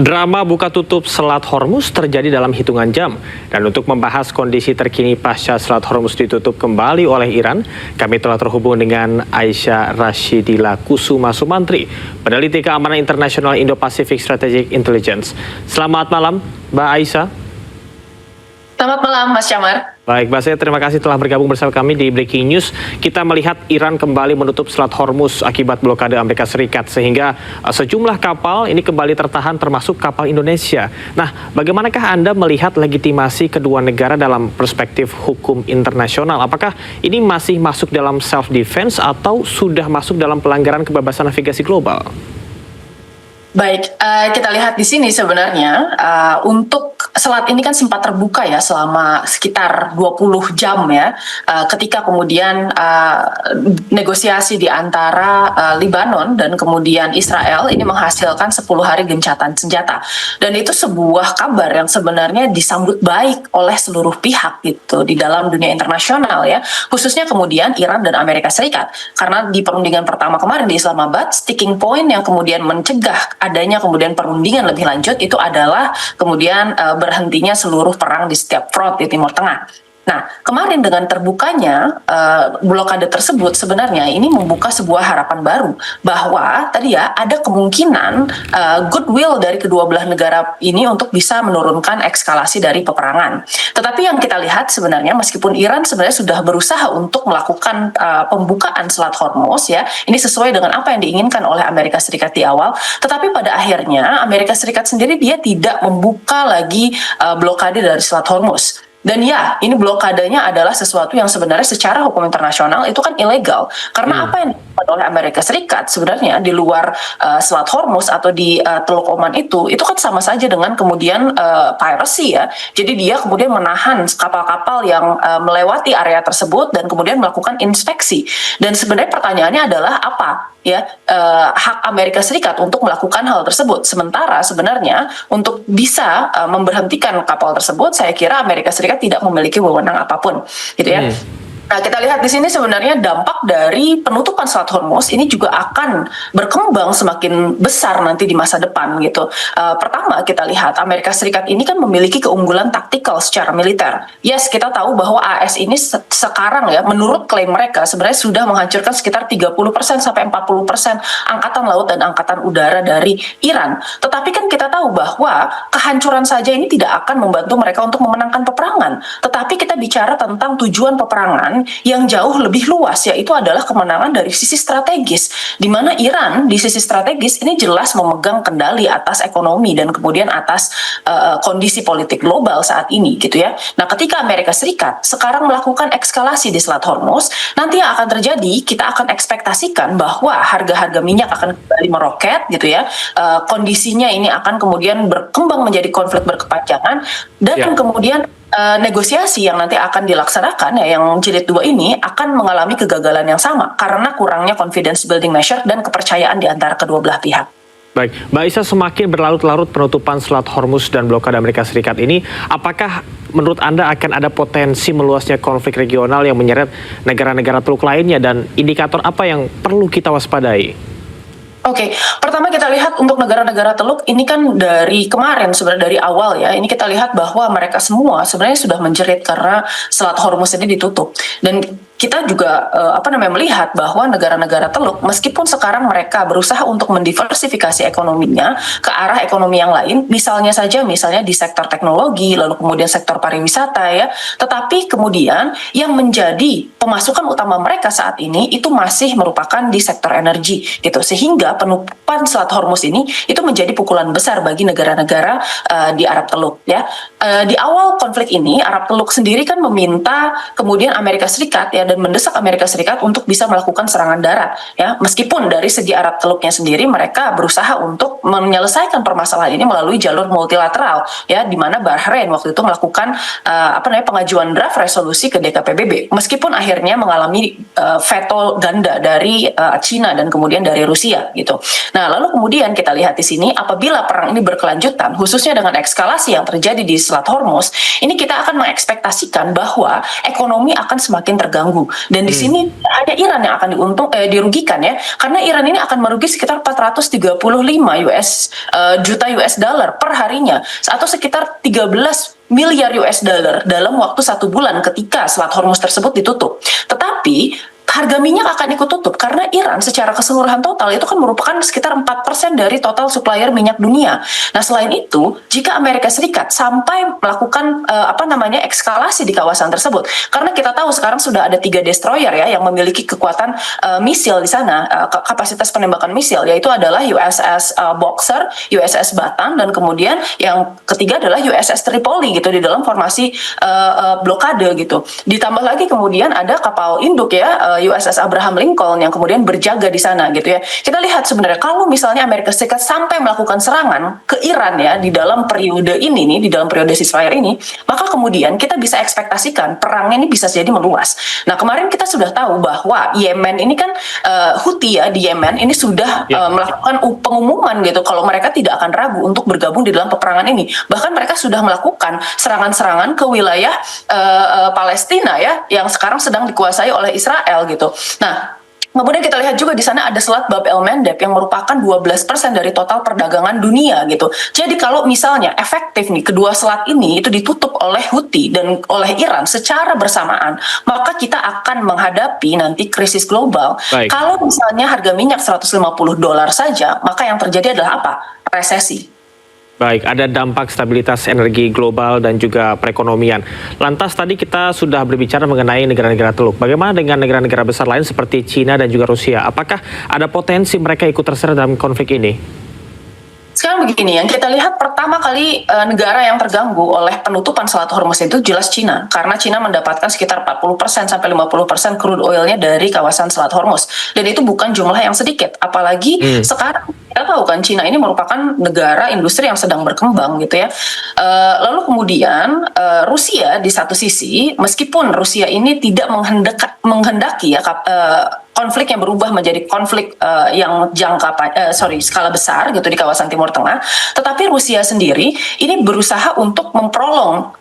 Drama buka tutup Selat Hormuz terjadi dalam hitungan jam. Dan untuk membahas kondisi terkini pasca Selat Hormuz ditutup kembali oleh Iran, kami telah terhubung dengan Aisyah Rashidillah Kusuma Sumantri, peneliti keamanan internasional Indo-Pacific Strategic Intelligence. Selamat malam, Mbak Aisyah. Selamat malam, Mas Syamar. Baik, Mbak, saya terima kasih telah bergabung bersama kami di Breaking News. Kita melihat Iran kembali menutup Selat Hormuz akibat blokade Amerika Serikat, sehingga sejumlah kapal ini kembali tertahan termasuk kapal Indonesia. Nah, bagaimanakah Anda melihat legitimasi kedua negara dalam perspektif hukum internasional? Apakah ini masih masuk dalam self-defense atau sudah masuk dalam pelanggaran kebebasan navigasi global? Baik, kita lihat di sini sebenarnya untuk selat ini kan sempat terbuka ya selama sekitar 20 jam ya, ketika kemudian negosiasi di antara Lebanon dan kemudian Israel ini menghasilkan 10 hari gencatan senjata. Dan itu sebuah kabar yang sebenarnya disambut baik oleh seluruh pihak gitu di dalam dunia internasional ya, khususnya kemudian Iran dan Amerika Serikat. Karena di perundingan pertama kemarin di Islamabad, sticking point yang kemudian mencegah adanya kemudian perundingan lebih lanjut itu adalah kemudian berhentinya seluruh perang di setiap front di Timur Tengah. Nah, kemarin dengan terbukanya blokade tersebut sebenarnya ini membuka sebuah harapan baru bahwa tadi ya ada kemungkinan goodwill dari kedua belah negara ini untuk bisa menurunkan eskalasi dari peperangan. Tetapi yang kita lihat sebenarnya meskipun Iran sebenarnya sudah berusaha untuk melakukan pembukaan Selat Hormuz ya, ini sesuai dengan apa yang diinginkan oleh Amerika Serikat di awal, tetapi pada akhirnya Amerika Serikat sendiri dia tidak membuka lagi blokade dari Selat Hormuz. Dan ya, ini blokadenya adalah sesuatu yang sebenarnya secara hukum internasional itu kan ilegal. Karena apa yang dilakukan oleh Amerika Serikat sebenarnya di luar Selat Hormuz atau di Teluk Oman itu kan sama saja dengan kemudian piracy ya. Jadi dia kemudian menahan kapal-kapal yang melewati area tersebut dan kemudian melakukan inspeksi. Dan sebenarnya pertanyaannya adalah apa ya hak Amerika Serikat untuk melakukan hal tersebut. Sementara sebenarnya untuk bisa memberhentikan kapal tersebut, saya kira Amerika Serikat tidak memiliki wewenang apapun, gitu ya. Nah, kita lihat di sini sebenarnya dampak dari penutupan Selat Hormuz ini juga akan berkembang semakin besar nanti di masa depan gitu. Pertama kita lihat Amerika Serikat ini kan memiliki keunggulan taktikal secara militer. Yes, kita tahu bahwa AS ini sekarang ya menurut klaim mereka sebenarnya sudah menghancurkan sekitar 30% sampai 40% angkatan laut dan angkatan udara dari Iran. Tetapi kan kita tahu bahwa kehancuran saja ini tidak akan membantu mereka untuk memenangkan peperangan. Tetapi kita bicara tentang tujuan peperangan yang jauh lebih luas, yaitu adalah kemenangan dari sisi strategis, di mana Iran di sisi strategis ini jelas memegang kendali atas ekonomi dan kemudian atas kondisi politik global saat ini gitu ya. Nah, ketika Amerika Serikat sekarang melakukan eskalasi di Selat Hormuz, nanti yang akan terjadi kita akan ekspektasikan bahwa harga-harga minyak akan kembali meroket gitu ya. Kondisinya ini akan kemudian berkembang menjadi konflik berkepanjangan dan kemudian negosiasi yang nanti akan dilaksanakan ya yang jilid 2 ini akan mengalami kegagalan yang sama karena kurangnya confidence building measure dan kepercayaan di antara kedua belah pihak. Baik, Mbak Aisyah, semakin berlarut-larut penutupan Selat Hormuz dan blokade Amerika Serikat ini, apakah menurut Anda akan ada potensi meluasnya konflik regional yang menyeret negara-negara teluk lainnya dan indikator apa yang perlu kita waspadai? Oke, pertama kita lihat untuk negara-negara teluk ini kan dari kemarin sebenarnya dari awal ya, ini kita lihat bahwa mereka semua sebenarnya sudah menjerit karena Selat Hormuz ini ditutup. Dan kita juga melihat bahwa negara-negara teluk meskipun sekarang mereka berusaha untuk mendiversifikasi ekonominya ke arah ekonomi yang lain, misalnya di sektor teknologi, lalu kemudian sektor pariwisata ya, tetapi kemudian yang menjadi pemasukan utama mereka saat ini itu masih merupakan di sektor energi gitu, sehingga penutupan Selat Hormuz ini itu menjadi pukulan besar bagi negara-negara di Arab Teluk ya. Di awal konflik ini Arab Teluk sendiri kan meminta kemudian Amerika Serikat ya dan mendesak Amerika Serikat untuk bisa melakukan serangan darat ya, meskipun dari segi Arab Teluknya sendiri mereka berusaha untuk menyelesaikan permasalahan ini melalui jalur multilateral ya, di mana Bahrain waktu itu melakukan pengajuan draft resolusi ke DKPBB meskipun akhirnya mengalami veto ganda dari Cina dan kemudian dari Rusia gitu. Nah, lalu kemudian kita lihat di sini apabila perang ini berkelanjutan khususnya dengan eskalasi yang terjadi di Selat Hormuz, ini kita akan mengekspektasikan bahwa ekonomi akan semakin terganggu. Dan di sini hanya Iran yang akan dirugikan ya, karena Iran ini akan merugi sekitar 435 juta US dollar per harinya, atau sekitar 13 miliar US dollar dalam waktu 1 bulan ketika Selat Hormuz tersebut ditutup. Tetapi harga minyak akan ikut tutup karena Iran secara keseluruhan total itu kan merupakan sekitar 4% dari total supplier minyak dunia. Nah, selain itu, jika Amerika Serikat sampai melakukan eskalasi di kawasan tersebut, karena kita tahu sekarang sudah ada 3 destroyer ya yang memiliki kekuatan misil di sana, kapasitas penembakan misil, yaitu adalah USS Boxer, USS Bataan, dan kemudian yang ketiga adalah USS Tripoli gitu di dalam formasi blokade gitu. Ditambah lagi kemudian ada kapal induk ya, USS Abraham Lincoln yang kemudian berjaga di sana gitu ya. Kita lihat sebenarnya kalau misalnya Amerika Serikat sampai melakukan serangan ke Iran ya di dalam periode ini nih, di dalam periode ceasefire ini, maka kemudian kita bisa ekspektasikan perangnya ini bisa jadi meluas. Nah, kemarin kita sudah tahu bahwa Yemen ini kan Houthi ya di Yemen ini sudah melakukan pengumuman gitu kalau mereka tidak akan ragu untuk bergabung di dalam peperangan ini. Bahkan mereka sudah melakukan serangan-serangan ke wilayah Palestina ya yang sekarang sedang dikuasai oleh Israel gitu. Nah, kemudian kita lihat juga di sana ada Selat Bab el Mandeb yang merupakan 12% dari total perdagangan dunia gitu. Jadi kalau misalnya efektif nih kedua selat ini itu ditutup oleh Houthi dan oleh Iran secara bersamaan, maka kita akan menghadapi nanti krisis global. Baik. Kalau misalnya harga minyak $150 saja, maka yang terjadi adalah apa? Resesi. Baik, ada dampak stabilitas energi global dan juga perekonomian. Lantas tadi kita sudah berbicara mengenai negara-negara Teluk. Bagaimana dengan negara-negara besar lain seperti China dan juga Rusia? Apakah ada potensi mereka ikut terseret dalam konflik ini? Sekarang begini, yang kita lihat pertama kali negara yang terganggu oleh penutupan Selat Hormuz itu jelas Cina. Karena Cina mendapatkan sekitar 40% sampai 50% crude oilnya dari kawasan Selat Hormuz. Dan itu bukan jumlah yang sedikit. Apalagi sekarang kita tahu kan Cina ini merupakan negara industri yang sedang berkembang gitu ya. Lalu kemudian Rusia di satu sisi, meskipun Rusia ini tidak menghendaki ya konflik yang berubah menjadi konflik yang skala besar gitu di kawasan Timur Tengah, tetapi Rusia sendiri ini berusaha untuk memprolong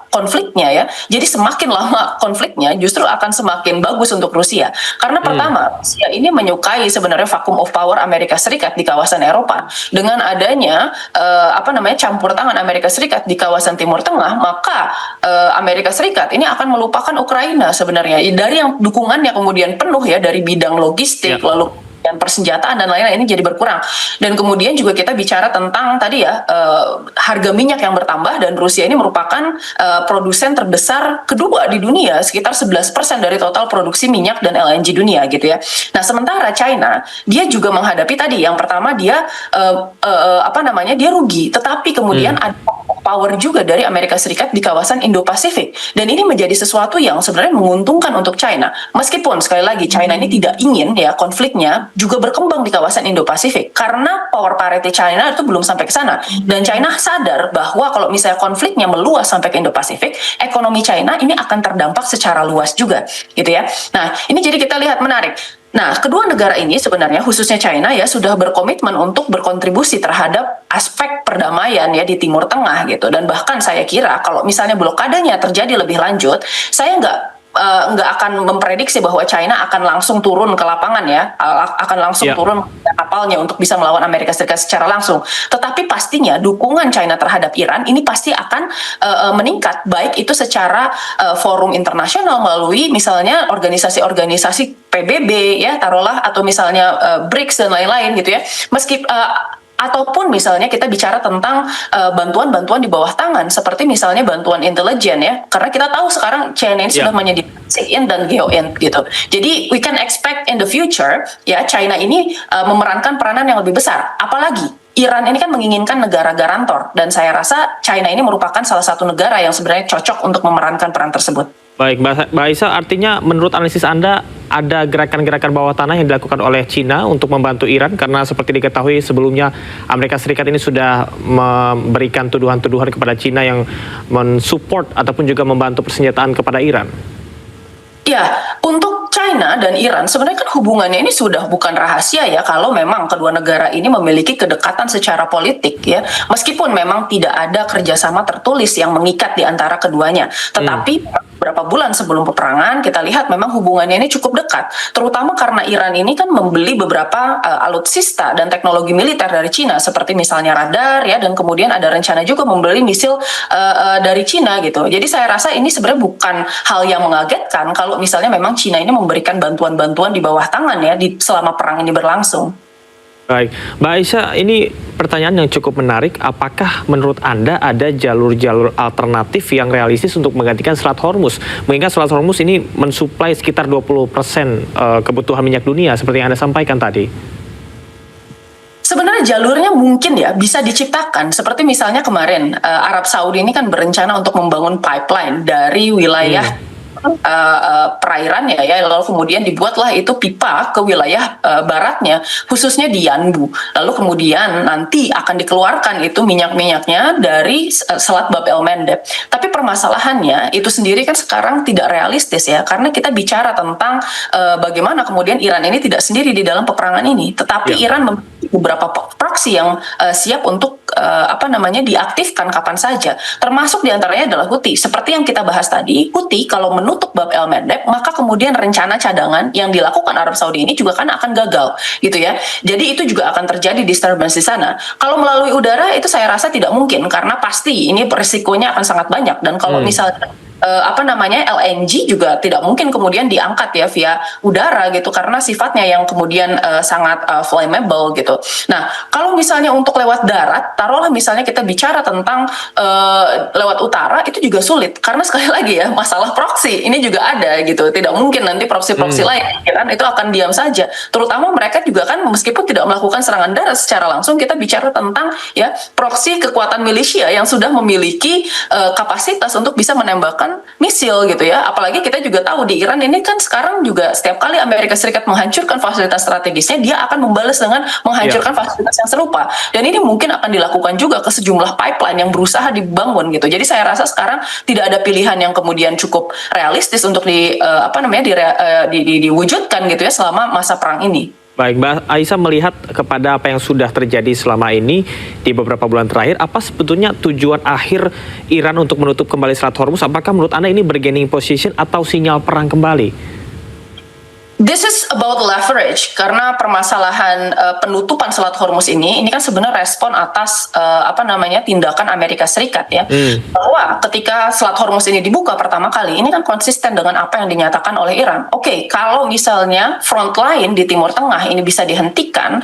konfliknya ya. Jadi semakin lama konfliknya justru akan semakin bagus untuk Rusia. Karena pertama, Rusia ini menyukai sebenarnya vacuum of power Amerika Serikat di kawasan Eropa. Dengan adanya campur tangan Amerika Serikat di kawasan Timur Tengah, maka Amerika Serikat ini akan melupakan Ukraina sebenarnya. Dari yang dukungannya kemudian penuh ya dari bidang logistik lalu dan persenjataan dan lain-lain ini jadi berkurang. Dan kemudian juga kita bicara tentang tadi ya harga minyak yang bertambah dan Rusia ini merupakan produsen terbesar kedua di dunia, sekitar 11% dari total produksi minyak dan LNG dunia gitu ya. Nah, sementara China dia juga menghadapi tadi yang pertama dia dia rugi, tetapi kemudian ada power juga dari Amerika Serikat di kawasan Indo-Pasifik. Dan ini menjadi sesuatu yang sebenarnya menguntungkan untuk China. Meskipun sekali lagi China ini tidak ingin ya konfliknya juga berkembang di kawasan Indo-Pasifik karena power parity China itu belum sampai ke sana. Dan China sadar bahwa kalau misalnya konfliknya meluas sampai ke Indo-Pasifik, ekonomi China ini akan terdampak secara luas juga, gitu ya. Nah, ini jadi kita lihat menarik. Nah, kedua negara ini sebenarnya khususnya China ya sudah berkomitmen untuk berkontribusi terhadap aspek perdamaian ya di Timur Tengah gitu. Dan bahkan saya kira kalau misalnya blokadenya terjadi lebih lanjut, saya nggak akan memprediksi bahwa China akan langsung turun ke lapangan ya, akan langsung turun ke kapalnya untuk bisa melawan Amerika Serikat secara langsung. Tetapi pastinya dukungan China terhadap Iran ini pasti akan meningkat, baik itu secara forum internasional melalui misalnya organisasi-organisasi PBB ya taruhlah atau misalnya BRICS dan lain-lain gitu ya. Ataupun misalnya kita bicara tentang bantuan-bantuan di bawah tangan seperti misalnya bantuan intelijen ya, karena kita tahu sekarang China ini sudah menyediakan SIGINT dan GEOINT gitu. Jadi we can expect in the future ya China ini memerankan peranan yang lebih besar. Apalagi Iran ini kan menginginkan negara garantor dan saya rasa China ini merupakan salah satu negara yang sebenarnya cocok untuk memerankan peran tersebut. Baik, Mbak Aisyah, artinya menurut analisis Anda ada gerakan-gerakan bawah tanah yang dilakukan oleh China untuk membantu Iran karena seperti diketahui sebelumnya Amerika Serikat ini sudah memberikan tuduhan-tuduhan kepada China yang mensupport ataupun juga membantu persenjataan kepada Iran. Ya, untuk China dan Iran sebenarnya kan hubungannya ini sudah bukan rahasia ya kalau memang kedua negara ini memiliki kedekatan secara politik ya. Meskipun memang tidak ada kerjasama tertulis yang mengikat di antara keduanya. Tetapi beberapa bulan sebelum peperangan kita lihat memang hubungannya ini cukup dekat. Terutama karena Iran ini kan membeli beberapa alutsista dan teknologi militer dari Cina seperti misalnya radar ya, dan kemudian ada rencana juga membeli misil dari Cina gitu. Jadi saya rasa ini sebenarnya bukan hal yang mengagetkan kalau misalnya memang Cina ini memberikan bantuan-bantuan di bawah tangan ya selama perang ini berlangsung. Baik, Mbak Aisyah, ini pertanyaan yang cukup menarik. Apakah menurut Anda ada jalur-jalur alternatif yang realistis untuk menggantikan Selat Hormuz? Mengingat Selat Hormuz ini mensuplai sekitar 20% kebutuhan minyak dunia seperti yang Anda sampaikan tadi. Sebenarnya jalurnya mungkin ya bisa diciptakan, seperti misalnya kemarin Arab Saudi ini kan berencana untuk membangun pipeline dari wilayah perairan ya, lalu kemudian dibuatlah itu pipa ke wilayah baratnya, khususnya di Yanbu. Lalu kemudian nanti akan dikeluarkan itu minyak-minyaknya dari Selat Bab el Mandeb. Tapi permasalahannya itu sendiri kan sekarang tidak realistis ya, karena kita bicara tentang bagaimana kemudian Iran ini tidak sendiri di dalam peperangan ini, tetapi Iran memiliki beberapa proksi yang siap untuk diaktifkan kapan saja. Termasuk diantaranya adalah Houthi. Seperti yang kita bahas tadi, Houthi kalau menutup Bab el Mandeb, maka kemudian rencana cadangan yang dilakukan Arab Saudi ini juga kan akan gagal, gitu ya. Jadi itu juga akan terjadi disturbance di sana. Kalau melalui udara itu saya rasa tidak mungkin, karena pasti ini risikonya akan sangat banyak. Dan kalau misalnya LNG juga tidak mungkin kemudian diangkat ya via udara gitu, karena sifatnya yang kemudian sangat flammable gitu. Nah, kalau misalnya untuk lewat darat, taruhlah misalnya kita bicara tentang lewat utara, itu juga sulit karena sekali lagi ya masalah proksi ini juga ada gitu. Tidak mungkin nanti proksi-proksi lain Iran itu akan diam saja. Terutama mereka juga kan meskipun tidak melakukan serangan darat secara langsung, kita bicara tentang ya proksi kekuatan milisia yang sudah memiliki kapasitas untuk bisa menembakkan misil gitu ya. Apalagi kita juga tahu di Iran ini kan sekarang juga setiap kali Amerika Serikat menghancurkan fasilitas strategisnya, dia akan membalas dengan menghancurkan fasilitas yang serupa. Dan ini mungkin akan dilakukan juga ke sejumlah pipeline yang berusaha dibangun gitu. Jadi saya rasa sekarang tidak ada pilihan yang kemudian cukup realistis untuk diwujudkan gitu ya selama masa perang ini. Baik, Mbak Aisyah, melihat kepada apa yang sudah terjadi selama ini di beberapa bulan terakhir, apa sebetulnya tujuan akhir Iran untuk menutup kembali Selat Hormuz? Apakah menurut Anda ini bargaining position atau sinyal perang kembali? This is about leverage, karena permasalahan penutupan Selat Hormuz ini kan sebenarnya respon atas tindakan Amerika Serikat ya, bahwa ketika Selat Hormuz ini dibuka pertama kali, ini kan konsisten dengan apa yang dinyatakan oleh Iran. Oke, kalau misalnya front line di Timur Tengah ini bisa dihentikan,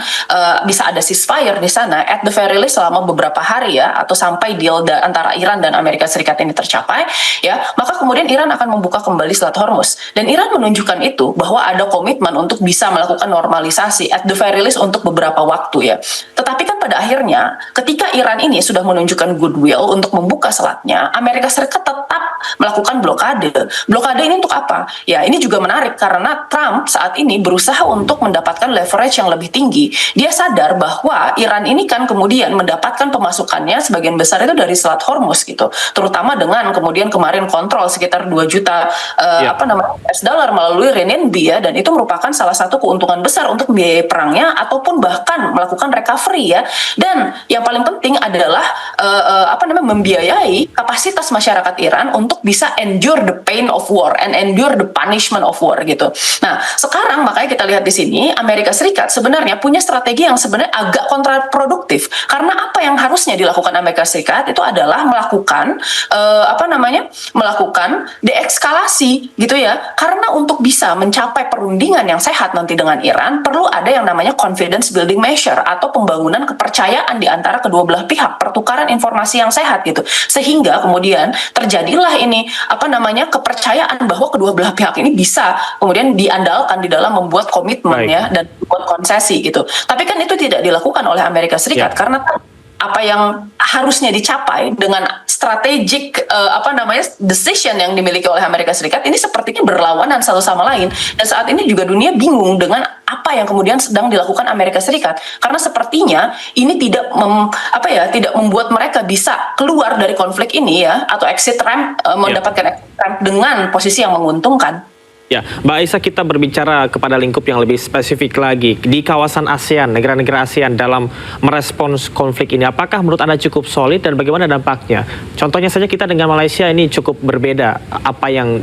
bisa ada ceasefire di sana, at the very least selama beberapa hari ya, atau sampai deal antara Iran dan Amerika Serikat ini tercapai, ya, maka kemudian Iran akan membuka kembali Selat Hormuz. Dan Iran menunjukkan itu bahwa ada komitmen untuk bisa melakukan normalisasi at the very least untuk beberapa waktu ya. Tetapi kan pada akhirnya ketika Iran ini sudah menunjukkan goodwill untuk membuka selatnya, Amerika Serikat tetap melakukan blokade. Blokade ini untuk apa? Ya, ini juga menarik karena Trump saat ini berusaha untuk mendapatkan leverage yang lebih tinggi. Dia sadar bahwa Iran ini kan kemudian mendapatkan pemasukannya sebagian besar itu dari Selat Hormuz gitu. Terutama dengan kemudian kemarin kontrol sekitar 2 juta US dollar melalui renminbi ya, dan itu merupakan salah satu keuntungan besar untuk biaya perangnya ataupun bahkan melakukan recovery ya. Dan yang paling penting adalah membiayai kapasitas masyarakat Iran untuk bisa endure the pain of war and endure the punishment of war gitu. Nah, sekarang makanya kita lihat di sini Amerika Serikat sebenarnya punya strategi yang sebenarnya agak kontraproduktif, karena apa yang harusnya dilakukan Amerika Serikat itu adalah melakukan deeskalasi gitu ya. Karena untuk bisa mencapai perundingan yang sehat nanti dengan Iran, perlu ada yang namanya confidence building measure atau pembangunan kepercayaan di antara kedua belah pihak, pertukaran informasi yang sehat gitu. Sehingga kemudian terjadilah ini kepercayaan bahwa kedua belah pihak ini bisa kemudian diandalkan di dalam membuat komitmen ya dan membuat konsesi gitu. Tapi kan itu tidak dilakukan oleh Amerika Serikat karena apa yang harusnya dicapai dengan strategic decision yang dimiliki oleh Amerika Serikat ini sepertinya berlawanan satu sama lain. Dan saat ini juga dunia bingung dengan apa yang kemudian sedang dilakukan Amerika Serikat, karena sepertinya ini tidak membuat mereka bisa keluar dari konflik ini ya, atau exit ramp, mendapatkan exit ramp dengan posisi yang menguntungkan. Ya, Mbak Aisyah, kita berbicara kepada lingkup yang lebih spesifik lagi. Di kawasan ASEAN, negara-negara ASEAN dalam merespons konflik ini, apakah menurut Anda cukup solid dan bagaimana dampaknya? Contohnya saja kita dengan Malaysia ini cukup berbeda apa yang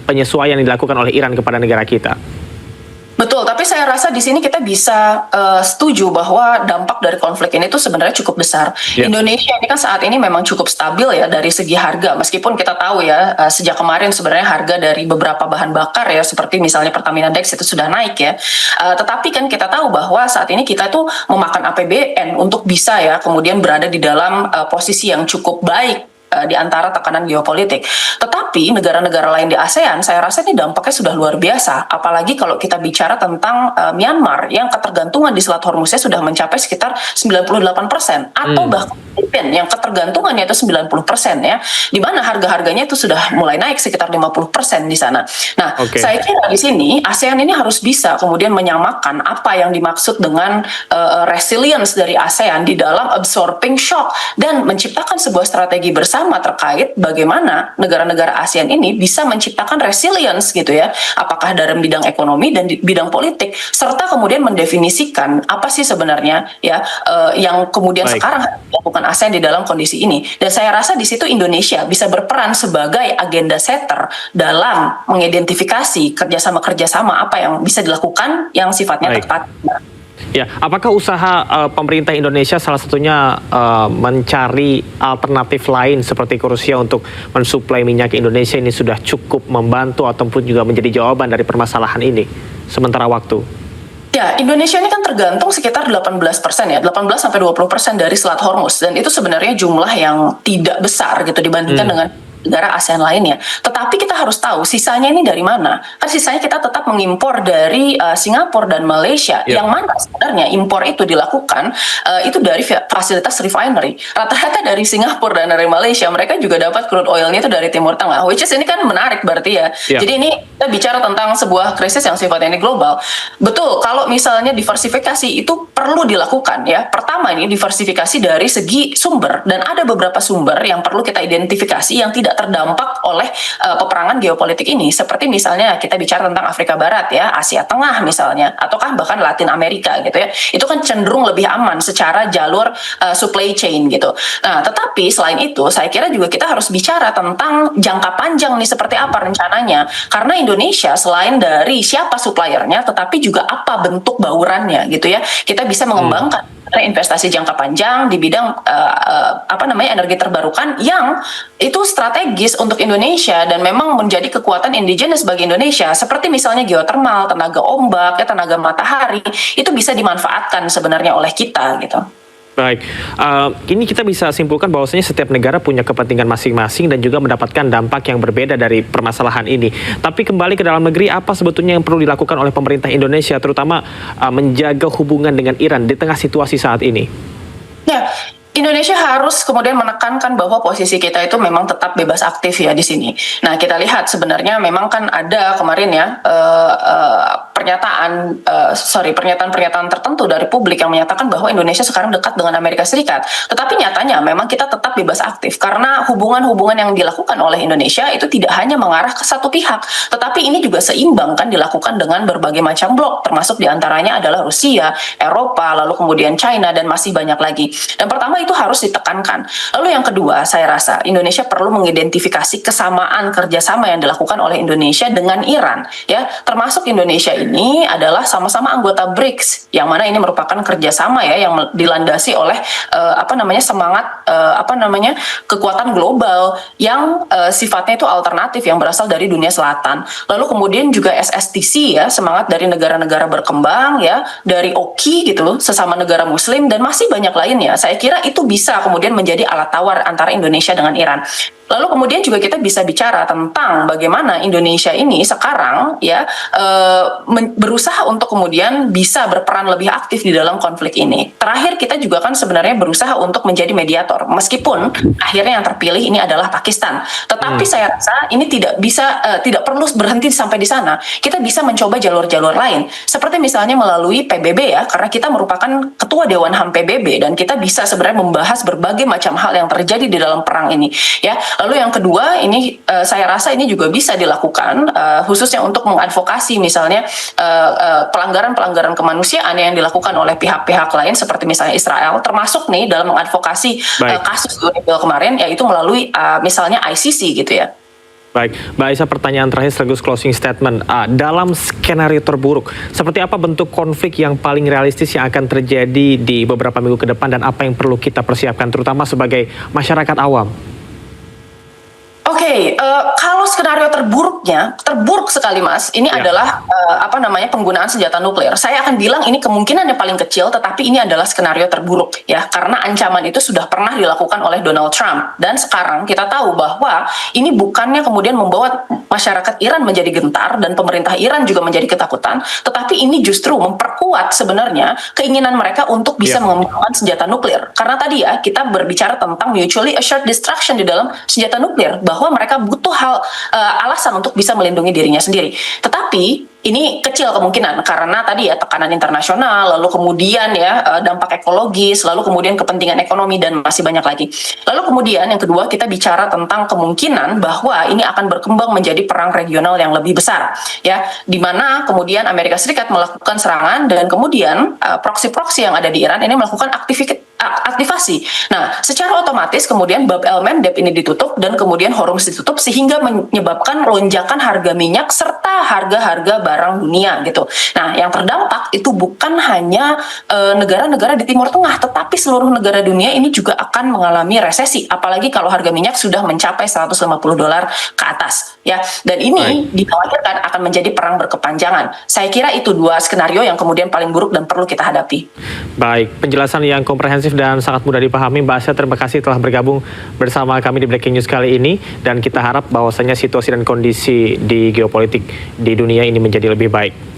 penyesuaian yang dilakukan oleh Iran kepada negara kita. Betul, tapi saya rasa di sini kita bisa setuju bahwa dampak dari konflik ini tuh sebenarnya cukup besar. Ya. Indonesia ini kan saat ini memang cukup stabil ya dari segi harga, meskipun kita tahu ya sejak kemarin sebenarnya harga dari beberapa bahan bakar ya seperti misalnya Pertamina Dex itu sudah naik ya. Tetapi kan kita tahu bahwa saat ini kita tuh memakan APBN untuk bisa ya kemudian berada di dalam posisi yang cukup baik di antara tekanan geopolitik. Tetapi negara-negara lain di ASEAN, saya rasa ini dampaknya sudah luar biasa. Apalagi kalau kita bicara tentang Myanmar yang ketergantungan di Selat Hormuznya sudah mencapai sekitar 98%. Atau bahkan Filipina yang ketergantungannya itu 90% ya. Di mana harga-harganya itu sudah mulai naik sekitar 50% di sana. Nah, saya kira di sini ASEAN ini harus bisa kemudian menyamakan apa yang dimaksud dengan resilience dari ASEAN di dalam absorbing shock dan menciptakan sebuah strategi bersama terkait bagaimana negara-negara ASEAN ini bisa menciptakan resilience gitu ya, apakah dalam bidang ekonomi dan di bidang politik, serta kemudian mendefinisikan apa sih sebenarnya ya yang kemudian sekarang dilakukan ASEAN di dalam kondisi ini. Dan saya rasa di situ Indonesia bisa berperan sebagai agenda setter dalam mengidentifikasi kerjasama-kerjasama apa yang bisa dilakukan yang sifatnya tepat. Ya, apakah usaha pemerintah Indonesia salah satunya mencari alternatif lain seperti ke Rusia untuk mensuplai minyak Indonesia ini sudah cukup membantu ataupun juga menjadi jawaban dari permasalahan ini sementara waktu? Ya, Indonesia ini kan tergantung sekitar 18% ya, 18-20% dari Selat Hormuz, dan itu sebenarnya jumlah yang tidak besar gitu dibandingkan dengan negara ASEAN lainnya. Tetapi kita harus tahu sisanya ini dari mana. Kan sisanya kita tetap mengimpor dari Singapura dan Malaysia. Yang mana sebenarnya impor itu dilakukan itu dari fasilitas refinery. Rata-rata dari Singapura dan dari Malaysia mereka juga dapat crude oilnya itu dari Timur Tengah. Which is ini kan menarik berarti ya. Jadi ini kita bicara tentang sebuah krisis yang sifatnya ini global. Betul, kalau misalnya diversifikasi itu perlu dilakukan ya. Pertama ini diversifikasi dari segi sumber, dan ada beberapa sumber yang perlu kita identifikasi yang tidak terdampak oleh peperangan geopolitik ini, seperti misalnya kita bicara tentang Afrika Barat ya, Asia Tengah misalnya, ataukah bahkan Latin Amerika gitu ya, itu kan cenderung lebih aman secara jalur supply chain gitu. Nah, tetapi selain itu saya kira juga kita harus bicara tentang jangka panjang nih seperti apa rencananya, karena Indonesia selain dari siapa suppliernya, tetapi juga apa bentuk baurannya gitu ya, kita bisa mengembangkan investasi jangka panjang di bidang energi terbarukan yang itu strategis untuk Indonesia dan memang menjadi kekuatan indigenous bagi Indonesia, seperti misalnya geotermal, tenaga ombak, ya, tenaga matahari, itu bisa dimanfaatkan sebenarnya oleh kita gitu. Baik, ini kita bisa simpulkan bahwasanya setiap negara punya kepentingan masing-masing dan juga mendapatkan dampak yang berbeda dari permasalahan ini. Tapi kembali ke dalam negeri, apa sebetulnya yang perlu dilakukan oleh pemerintah Indonesia, terutama menjaga hubungan dengan Iran di tengah situasi saat ini? Ya, Indonesia harus kemudian menekankan bahwa posisi kita itu memang tetap bebas aktif ya di sini. Nah, kita lihat sebenarnya memang kan ada kemarin ya pernyataan tertentu dari publik yang menyatakan bahwa Indonesia sekarang dekat dengan Amerika Serikat. Tetapi nyatanya memang kita tetap bebas aktif karena hubungan-hubungan yang dilakukan oleh Indonesia itu tidak hanya mengarah ke satu pihak, tetapi ini juga seimbang kan dilakukan dengan berbagai macam blok, termasuk diantaranya adalah Rusia, Eropa, lalu kemudian China, dan masih banyak lagi. Dan pertama itu harus ditekankan. Lalu yang kedua, saya rasa Indonesia perlu mengidentifikasi kesamaan kerjasama yang dilakukan oleh Indonesia dengan Iran. Ya, termasuk Indonesia ini adalah sama-sama anggota BRICS, yang mana ini merupakan kerjasama ya yang dilandasi oleh semangat kekuatan global yang sifatnya itu alternatif yang berasal dari dunia selatan. Lalu kemudian juga SSTC ya, semangat dari negara-negara berkembang ya, dari OKI gitu, sesama negara Muslim, dan masih banyak lainnya. Saya kira itu bisa kemudian menjadi alat tawar antara Indonesia dengan Iran. Lalu kemudian juga kita bisa bicara tentang bagaimana Indonesia ini sekarang ya berusaha untuk kemudian bisa berperan lebih aktif di dalam konflik ini. Terakhir kita juga kan sebenarnya berusaha untuk menjadi mediator, meskipun akhirnya yang terpilih ini adalah Pakistan. Tetapi saya rasa ini tidak perlu berhenti sampai di sana. Kita bisa mencoba jalur-jalur lain, seperti misalnya melalui PBB ya, karena kita merupakan ketua Dewan HAM PBB dan kita bisa sebenarnya membahas berbagai macam hal yang terjadi di dalam perang ini ya. Lalu yang kedua, ini saya rasa ini juga bisa dilakukan khususnya untuk mengadvokasi misalnya pelanggaran-pelanggaran kemanusiaan yang dilakukan oleh pihak-pihak lain seperti misalnya Israel, termasuk nih dalam mengadvokasi kasus Unifil kemarin, yaitu melalui misalnya ICC gitu ya. Baik, Mbak Aisyah, pertanyaan terakhir sekaligus closing statement. Dalam skenario terburuk, seperti apa bentuk konflik yang paling realistis yang akan terjadi di beberapa minggu ke depan dan apa yang perlu kita persiapkan terutama sebagai masyarakat awam? Oke, kalau skenario terburuknya, terburuk sekali Mas, ini adalah penggunaan senjata nuklir. Saya akan bilang ini kemungkinan yang paling kecil, tetapi ini adalah skenario terburuk ya, karena ancaman itu sudah pernah dilakukan oleh Donald Trump. Dan sekarang kita tahu bahwa ini bukannya kemudian membawa masyarakat Iran menjadi gentar dan pemerintah Iran juga menjadi ketakutan, tetapi ini justru memperkuat sebenarnya keinginan mereka untuk bisa mengembangkan senjata nuklir. Karena tadi ya, kita berbicara tentang mutually assured destruction di dalam senjata nuklir, bahwa mereka butuh alasan untuk bisa melindungi dirinya sendiri. Tetapi ini kecil kemungkinan karena tadi ya tekanan internasional, lalu kemudian ya dampak ekologis, lalu kemudian kepentingan ekonomi dan masih banyak lagi. Lalu kemudian yang kedua kita bicara tentang kemungkinan bahwa ini akan berkembang menjadi perang regional yang lebih besar ya, di mana kemudian Amerika Serikat melakukan serangan dan kemudian proksi-proksi yang ada di Iran ini melakukan aktivasi. Nah, secara otomatis kemudian Bab el Mandeb ini ditutup dan kemudian Hormuz ditutup sehingga menyebabkan lonjakan harga minyak serta harga-harga barang dunia gitu. Nah, yang terdampak itu bukan hanya negara-negara di Timur Tengah, tetapi seluruh negara dunia ini juga akan mengalami resesi. Apalagi kalau harga minyak sudah mencapai $150 ke atas, ya. Dan ini dikhawatirkan akan menjadi perang berkepanjangan. Saya kira itu dua skenario yang kemudian paling buruk dan perlu kita hadapi. Baik, penjelasan yang komprehensif dan sangat mudah dipahami. Mbak Aisyah, terima kasih telah bergabung bersama kami di Breaking News kali ini. Dan kita harap bahwasanya situasi dan kondisi di geopolitik di dunia ini menjadi lebih baik.